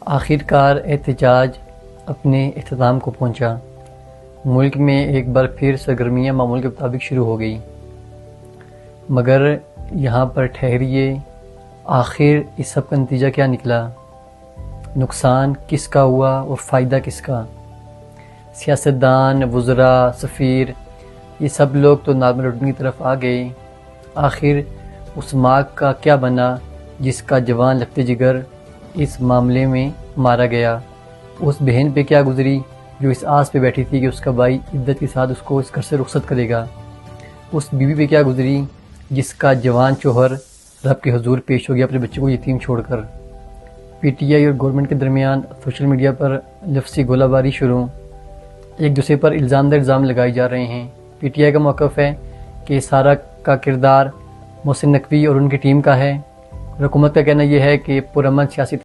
آخر کار احتجاج اپنے اختتام کو پہنچا۔ ملک میں ایک بار پھر سرگرمیاں معمول کے مطابق شروع ہو گئی، مگر یہاں پر ٹھہریے، آخر اس سب کا نتیجہ کیا نکلا؟ نقصان کس کا ہوا اور فائدہ کس کا؟ سیاستدان، وزراء، سفیر، یہ سب لوگ تو نارمل روٹین کی طرف آ گئے۔ آخر اس ماں کا کیا بنا جس کا جوان لخت جگر اس معاملے میں مارا گیا؟ اس بہن پہ کیا گزری جو اس آس پہ بیٹھی تھی کہ اس کا بھائی عدت کے ساتھ اس کو اس گھر سے رخصت کرے گا؟ اس بیوی پہ کیا گزری جس کا جوان شوہر رب کے حضور پیش ہو گیا اپنے بچے کو یتیم چھوڑ کر؟ پی ٹی آئی اور گورنمنٹ کے درمیان سوشل میڈیا پر لفظی گولہ باری شروع، ایک دوسرے پر الزام در الزام لگائے جا رہے ہیں۔ پی ٹی آئی کا موقف ہے کہ سارا کا کردار محسن نقوی اور ان کی ٹیم کا ہے، اور حکومت کا کہنا یہ ہے کہ پرامن سیاسی